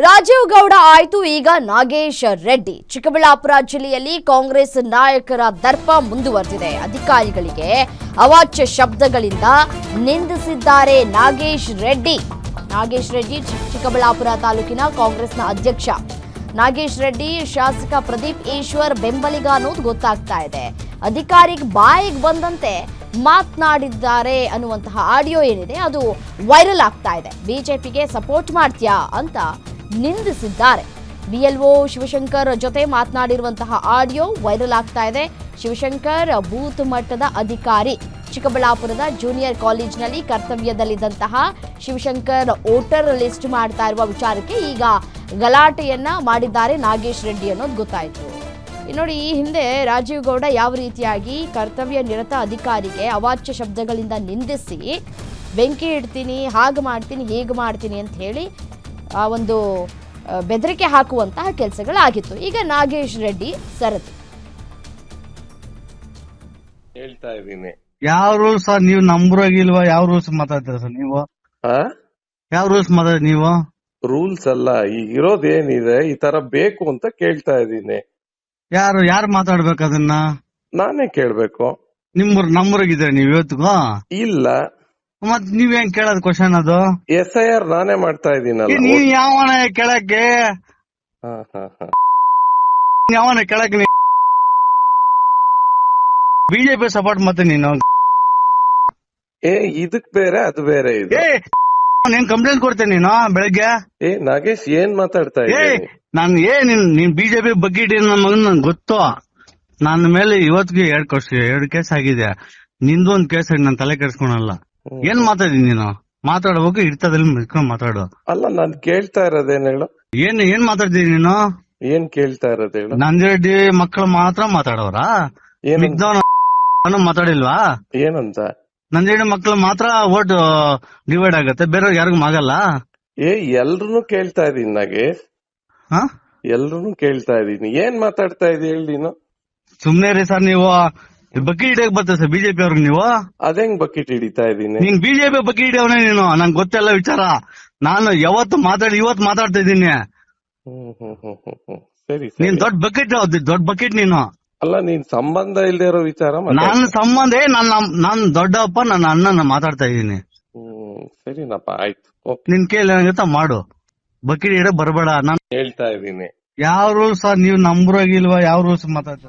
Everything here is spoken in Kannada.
ರಾಜೀವ್ ಗೌಡ ಆಯ್ತು, ಈಗ ನಾಗೇಶ್ ರೆಡ್ಡಿ. ಚಿಕ್ಕಬಳ್ಳಾಪುರ ಜಿಲ್ಲೆಯಲ್ಲಿ ಕಾಂಗ್ರೆಸ್ ನಾಯಕರ ದರ್ಪ ಮುಂದುವರೆದಿದೆ. ಅಧಿಕಾರಿಗಳಿಗೆ ಅವಾಚ್ಯ ಶಬ್ದಗಳಿಂದ ನಿಂದಿಸಿದ್ದಾರೆ ನಾಗೇಶ್ ರೆಡ್ಡಿ. ಚಿಕ್ಕಬಳ್ಳಾಪುರ ತಾಲೂಕಿನ ಕಾಂಗ್ರೆಸ್ನ ಅಧ್ಯಕ್ಷ ನಾಗೇಶ್ ರೆಡ್ಡಿ ಶಾಸಕ ಪ್ರದೀಪ್ ಈಶ್ವರ್ ಬೆಂಬಲಿಗ ಅನ್ನೋದು ಗೊತ್ತಾಗ್ತಾ ಇದೆ. ಅಧಿಕಾರಿಗೆ ಬಾಯಿಗೆ ಬಂದಂತೆ ಮಾತನಾಡಿದ್ದಾರೆ ಅನ್ನುವಂತಹ ಆಡಿಯೋ ಏನಿದೆ ಅದು ವೈರಲ್ ಆಗ್ತಾ ಇದೆ. ಬಿಜೆಪಿಗೆ ಸಪೋರ್ಟ್ ಮಾಡ್ತೀಯಾ ಅಂತ ನಿಂದಿಸಿದ್ದಾರೆ. ಬಿಎಲ್ಒ ಶಿವಶಂಕರ್ ಜೊತೆ ಮಾತನಾಡಿರುವಂತಹ ಆಡಿಯೋ ವೈರಲ್ ಆಗ್ತಾ ಇದೆ. ಶಿವಶಂಕರ್ ಬೂತ್ ಮಟ್ಟದ ಅಧಿಕಾರಿ. ಚಿಕ್ಕಬಳ್ಳಾಪುರದ ಜೂನಿಯರ್ ಕಾಲೇಜಿನಲ್ಲಿ ಕರ್ತವ್ಯದಲ್ಲಿದ್ದಂತಹ ಶಿವಶಂಕರ್ ವೋಟರ್ ಲಿಸ್ಟ್ ಮಾಡ್ತಾ ಇರುವ ವಿಚಾರಕ್ಕೆ ಈಗ ಗಲಾಟೆಯನ್ನ ಮಾಡಿದ್ದಾರೆ ನಾಗೇಶ್ ರೆಡ್ಡಿ ಅನ್ನೋದು ಗೊತ್ತಾಯಿತು. ನೋಡಿ, ಈ ಹಿಂದೆ ರಾಜೀವ್ ಗೌಡ ಯಾವ ರೀತಿಯಾಗಿ ಕರ್ತವ್ಯ ನಿರತ ಅಧಿಕಾರಿಗೆ ಅವಾಚ್ಯ ಶಬ್ದಗಳಿಂದ ನಿಂದಿಸಿ ಬೆಂಕಿ ಇಡ್ತೀನಿ, ಹಾಗೆ ಮಾಡ್ತೀನಿ, ಹೀಗೆ ಮಾಡ್ತೀನಿ ಅಂತ ಹೇಳಿ ಒಂದು ಬೆದರಿಕೆ ಹಾಕುವಂತಹ ಕೆಲಸಗಳಾಗಿತ್ತು. ಈಗ ನಾಗೇಶ್ ರೆಡ್ಡಿ ಸರದಿ ಹೇಳ್ತಾ ಇದ್ದೀನಿ. ಯಾವ ರೂಲ್ಸ್ ನೀವು ನಂಬರಾಗಿಲ್ವಾ? ಯಾವ ರೂಲ್ಸ್ ಮಾತಾಡ್ತೀರ ಸರ್ ನೀವು? ಯಾವ ರೂಲ್ಸ್ ಮಾತಾಡಿ ನೀವು? ರೂಲ್ಸ್ ಅಲ್ಲ, ಈಗ ಇರೋದೇನಿದೆ ಈ ತರ ಬೇಕು ಅಂತ ಕೇಳ್ತಾ ಇದ್ದೀನಿ. ಯಾರು ಮಾತಾಡ್ಬೇಕು ಅದನ್ನ? ನಾನೇ ಕೇಳ್ಬೇಕು. ನಮ್ಮೂರಾಗಿದ್ರೆ ನೀವ್ ಇವತ್ತಿಗೂ ಇಲ್ಲ. ಮತ್ ನೀವ್ ಹೆಂಗ್ ಕೇಳೋದ್ ಕ್ವಶನ್? ಅದು SIR ನಾನೇ ಮಾಡ್ತಾ ಇದೀನಲ್ಲ. ನೀವ್ ಯಾವನ ಕೇಳಕ್ಕೆ? ಯಾವನ ಕೇಳಕ್ಕೆ? ಬಿಜೆಪಿ ಸಪೋರ್ಟ್ ಮತ್ತೆ ನೀನು ಇದಕ್ ಬೇರೆ ಅದು ಬೇರೆ. ಇದು ನೀನ್ ಕಂಪ್ಲೇಂಟ್ ಕೊಡ್ತೇನೆ ನೀನು ಬೆಳಗ್ಗೆ. ನಾಗೇಶ್ ಏನ್ ಮಾತಾಡ್ತಾ ಇದ್ದೀನಿ? ನೀನ್ ಬಿಜೆಪಿ ಬಗ್ಗೆ ನನ್ನ ಮಗನ್ ನನ್ ಗೊತ್ತು. ನನ್ನ ಮೇಲೆ ಇವತ್ತಿಗೆ 2 ಕೇಸ್ ಆಗಿದೆ. ನಿಂದು ಒಂದ್ ಕೇಸ್ ಆಗಿ ನಾನು ತಲೆ ಕೆಡ್ಸ್ಕೊಳಲ್ಲ. ಏನ್ ಮಾತಾಡಿದೀನಿ ನೀನು? ಮಾತಾಡ್ಬೇಕು, ಇರ್ತದಲ್ಲಿ ಇಟ್ಕೊಂಡ್ ಮಾತಾಡು. ಅಲ್ಲ, ನಾನ್ ಕೇಳ್ತಾ ಇರೋದೇನ್ ಹೇಳು? ಏನ್ ಮಾತಾಡ್ತೀನಿ ನೀನು? ಏನ್ ಕೇಳ್ತಾ ಇರೋದ್ ಹೇಳು? ನಂದಿರೆಡ್ಡಿ ಮಕ್ಕಳು ಮಾತ್ರ ಮಾತಾಡೋರ? ಮಾತಾಡಿಲ್ವಾ? ಏನಂತ? ನಂದಿರೆಡ್ಡಿ ಮಕ್ಕಳು ಮಾತ್ರ ವೋಟ್ ಡಿವೈಡ್ ಆಗತ್ತೆ, ಬೇರೆ ಯಾರಿಗೂ ಆಗಲ್ಲ. ಎಲ್ರು ಕೇಳ್ತಾ ಇದೀನಿ ನಾಗೇಶ್, ಎಲ್ರು ಕೇಳ್ತಾ ಇದೀನಿ. ಏನ್ ಮಾತಾಡ್ತಾ ಇದೀನಿ ಹೇಳಿ ನೀನು? ಸುಮ್ನೆ ರೀ ಸರ್, ನೀವು ಬಕೀಟ್ ಹಿಡಿಯಕ್ ಬರ್ತದೆ ಸರ್ ಬಿಜೆಪಿ ಅವ್ರಿಗೆ. ನೀವು ಅದೇಂಗ್ ಬಕೆಟ್ ಹಿಡಿತಾ ಇದೀನಿ? ನೀನ್ ಬಿಜೆಪಿ ಬಕೀಟ್ ಹಿಡಿಯವನೇ ನೀನು. ನಂಗೆ ಗೊತ್ತೆಲ್ಲ ವಿಚಾರ. ನಾನು ಇವತ್ತು ಮಾತಾಡ್ತಾ ಇದ್ದೀನಿ. ಸರಿ, ನೀನ್ ದೊಡ್ಡ ಬಕೆಟ್ ನೀನು. ಅಲ್ಲ, ನೀನ್ ಸಂಬಂಧ ಇಲ್ದೇ ಇರೋ ವಿಚಾರ. ನನ್ನ ಸಂಬಂಧ ನಾನ್ ದೊಡ್ಡಪ್ಪ, ನನ್ನ ಅಣ್ಣನ ಮಾತಾಡ್ತಾ ಇದ್ದೀನಿ. ಸರಿನಪ್ಪ, ಆಯ್ತು. ನಿನ್ ಕೇಳಿ ಏನಾಗತ್ತ ಮಾಡು, ಬಕೀಟ್ ಹಿಡ ಬರ್ಬೇಡ. ನಾನು ಹೇಳ್ತಾ ಇದ್ದೀನಿ. ಯಾವ ರೂಲ್ಸ್ ನೀವು ನಂಬರಾಗಿಲ್ವಾ? ಯಾವ ರೂಲ್ಸ್ ಮಾತಾಡ್ತಾರೆ?